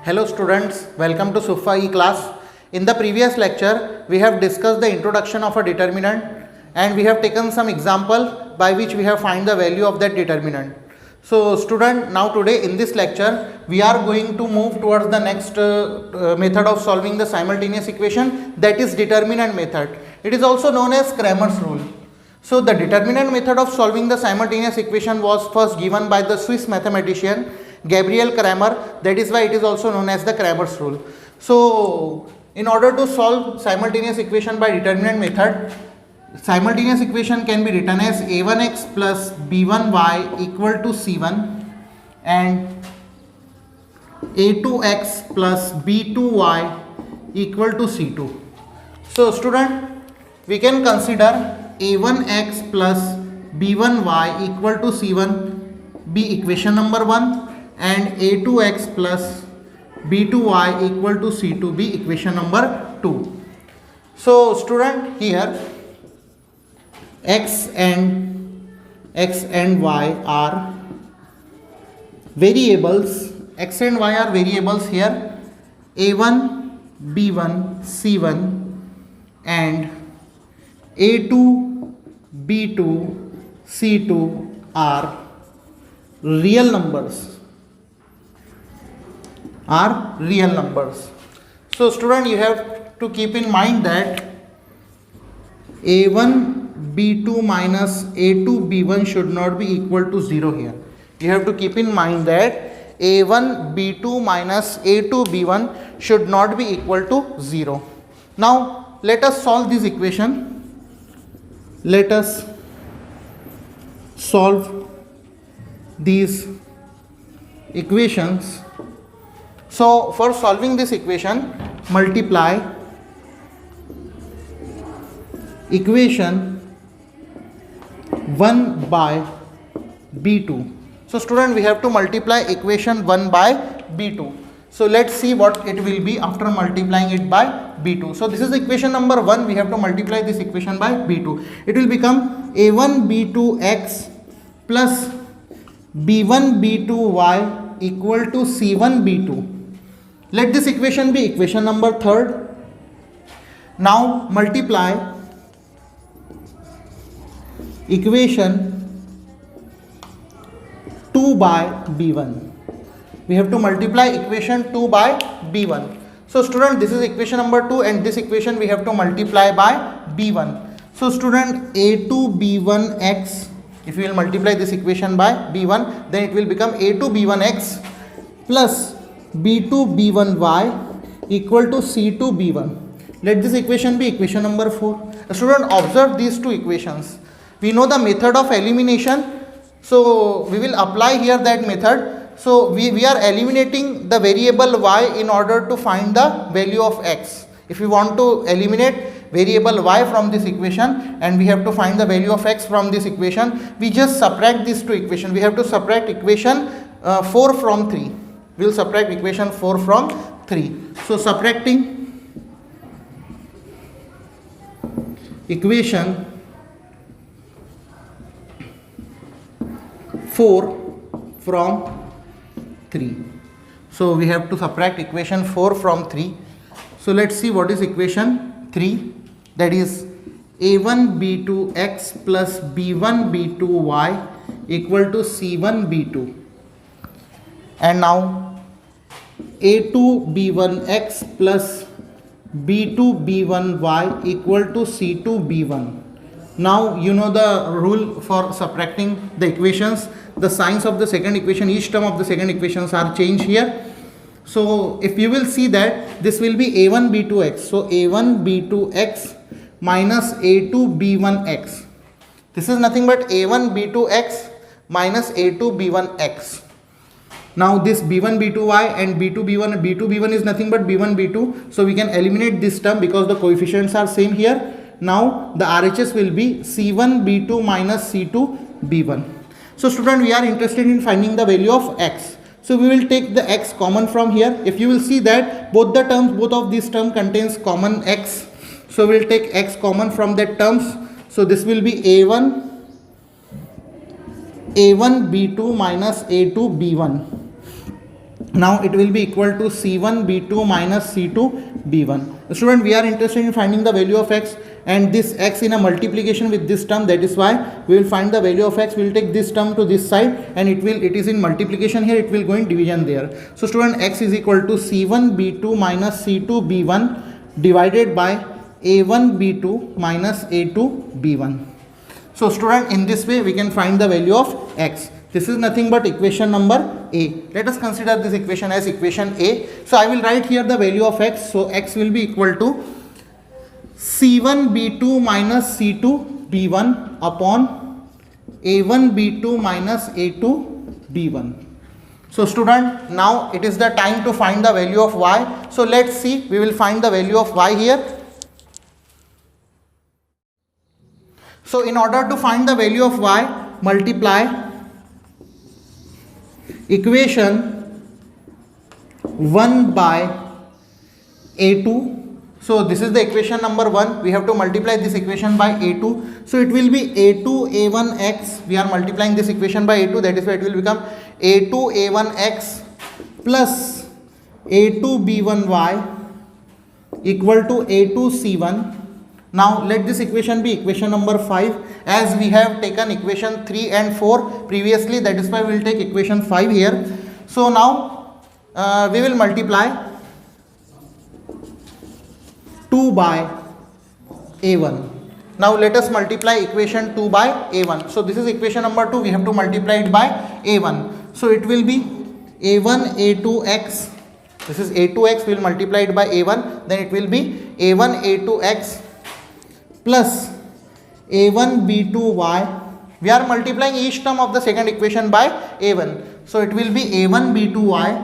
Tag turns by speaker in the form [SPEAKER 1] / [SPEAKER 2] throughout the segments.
[SPEAKER 1] Hello students, welcome to Sufa class. In the previous lecture, we have discussed the introduction of a determinant and we have taken some example by which we have find the value of that determinant. So student, now today in this lecture, we are going to move towards the next method of solving the simultaneous equation, that is determinant method. It is also known as Cramer's rule. So the determinant method of solving the simultaneous equation was first given by the Swiss mathematician Gabriel Cramer. That is why it is also known as the Cramer's rule. So in order to solve simultaneous equation by determinant method, simultaneous equation can be written as a1x plus b1y equal to c1 and a2x plus b2y equal to c2. So student, we can consider a1x plus b1y equal to c1 be equation number 1 and a2x plus b2y equal to c2 be equation number 2. So student, here x and y are variables. X and y are variables here. a1 b1 c1 and a2 b2 c2 are real numbers. So student, you have to keep in mind that a1 b2 minus a2 b1 should not be equal to 0 here. You have to keep in mind that a1 b2 minus a2 b1 should not be equal to 0. Now let us solve this equation. Let us solve these equations. So for solving this equation, multiply equation 1 by b2. So student, we have to multiply equation 1 by b2. So let's see what it will be after multiplying it by b2. So this is equation number 1. We have to multiply this equation by b2. It will become a1 b2x plus b1 b2y equal to c1 b2. Let this equation be equation number 3rd. Now multiply equation 2 by b1. We have to multiply equation 2 by b1. So student, this is equation number 2 and this equation we have to multiply by b1. So student, a2 b1x, if we will multiply this equation by b1, then it will become a2 b1x plus b2 b1y equal to c2 b1. Let this equation be equation number 4. Student, observe these two equations. We know the method of elimination, so we will apply here that method. So we are eliminating the variable y in order to find the value of x. If we want to eliminate variable y from this equation and we have to find the value of x from this equation, we just subtract these two equations. We have to subtract equation 4 from 3. We will subtract equation 4 from 3. So subtracting equation 4 from 3. So we have to subtract equation 4 from 3. So let's see what is equation 3. That is a1 b2x plus b1 b2y equal to c1 b2. And now a2 b1x plus b2 b1y equal to c2 b1. Now you know the rule for subtracting the equations. The signs of the second equation, each term of the second equations are changed here. So if you will see that this will be a1 b2x. So a1 b2x minus a2 b1x. This is nothing but a1 b2x minus a2 b1x. Now this b1 b2y and b2 b1 is nothing but b1 b2. So we can eliminate this term because the coefficients are same here. Now the RHS will be c1 b2 minus c2 b1. So student, we are interested in finding the value of x. So we will take the x common from here. If you will see that both of these terms contains common x. So we will take x common from that terms. So this will be a1 a1 b2 minus a2 b1. Now it will be equal to C1 B2 minus C2 B1. Student, we are interested in finding the value of x, and this x in a multiplication with this term, that is why we will find the value of x. We will take this term to this side, and it is in multiplication here, it will go in division there. So student, x is equal to C1 B2 minus C2 B1 divided by A1 B2 minus A2 B1. So student, in this way we can find the value of x. This is nothing but equation number A. Let us consider this equation as equation A. So I will write here the value of x. So x will be equal to C1 B2 minus C2 B1 upon A1 B2 minus A2 B1. So student, now it is the time to find the value of y. So let's see, we will find the value of y here. So in order to find the value of y, multiply equation 1 by A2. So this is the equation number 1. We have to multiply this equation by A2. So it will be A2 A1x. We are multiplying this equation by A2. That is why it will become A2 A1x plus A2 B1y equal to A2 C1. Now let this equation be equation number 5, as we have taken equation 3 and 4 previously, that is why we will take equation 5 here. So now we will multiply 2 by A1. Now let us multiply equation 2 by A1. So this is equation number 2, we have to multiply it by A1. So it will be A1 A2x, this is A2x, we will multiply it by A1, then it will be A1 A2x plus A1 B2y. We are multiplying each term of the second equation by A1. So it will be A1 B2y.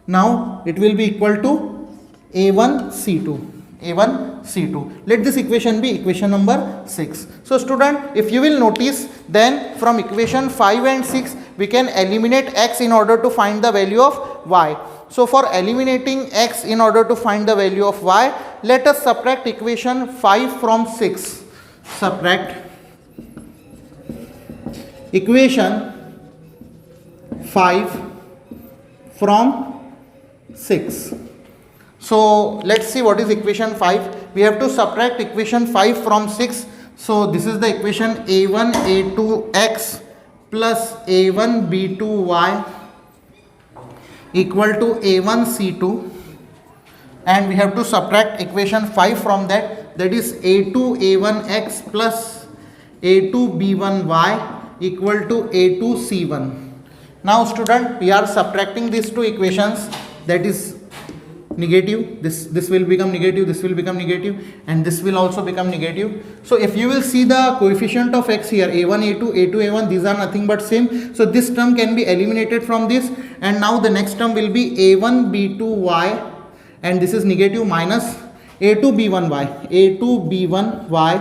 [SPEAKER 1] Now it will be equal to A1 C2. A1 C2. Let this equation be equation number 6. So student, if you will notice, then from equation 5 and 6 we can eliminate x in order to find the value of y. So for eliminating x in order to find the value of y, let us subtract equation 5 from 6. Subtract equation 5 from 6. So let's see what is equation 5. We have to subtract equation 5 from 6. So this is the equation A1 A2x plus A1 B2y equal to A1 C2, and we have to subtract equation 5 from that, that is A2 A1x plus A2 B1y equal to A2 C1. Now student, we are subtracting these two equations, that is negative, this will become negative, this will become negative, and this will also become negative. So if you will see the coefficient of x here, A1 A2 A2 A1, these are nothing but same. So this term can be eliminated from this, and now the next term will be A1 B2y, and this is negative, minus A2 B1y, A2 B1y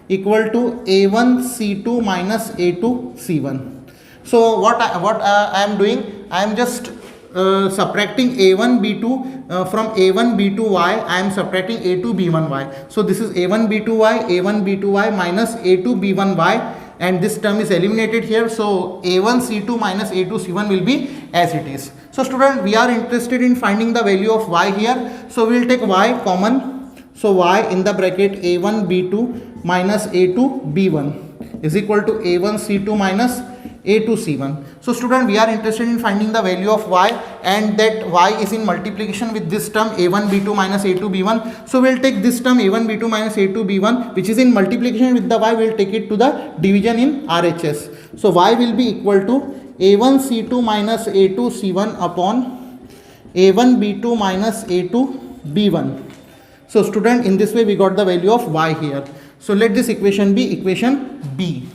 [SPEAKER 1] equal to A1 C2 minus A2 C1. So what I am doing, I am just subtracting A1 B2 from A1 B2y, I am subtracting A2 B1y. So this is A1 B2y, A1 B2y minus A2 B1y, and this term is eliminated here. So A1 C2 minus A2 C1 will be as it is. So student, we are interested in finding the value of y here. So we will take y common. So y in the bracket A1 B2 minus A2 B1 is equal to A1 C2 minus A2 C1. So student, we are interested in finding the value of y, and that y is in multiplication with this term A1 B2 minus A2 B1. So we will take this term A1 B2 minus A2 B1, which is in multiplication with the y, we will take it to the division in RHS. So y will be equal to A1 C2 minus A2 C1 upon A1 B2 minus A2 B1. So student, in this way we got the value of y here. So let this equation be equation B.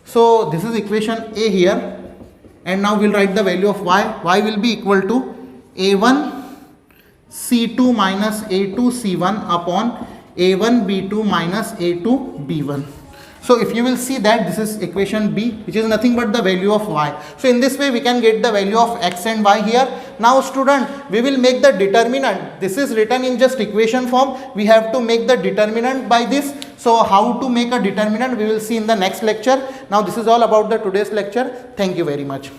[SPEAKER 1] So this is equation A here, and now we'll write the value of y. Y will be equal to A1 C2 minus A2 C1 upon A1 B2 minus A2 B1. So if you will see that this is equation B, which is nothing but the value of y. So in this way we can get the value of x and y here. Now student, we will make the determinant. This is written in just equation form. We have to make the determinant by this. So how to make a determinant, we will see in the next lecture. Now this is all about the today's lecture. Thank you very much.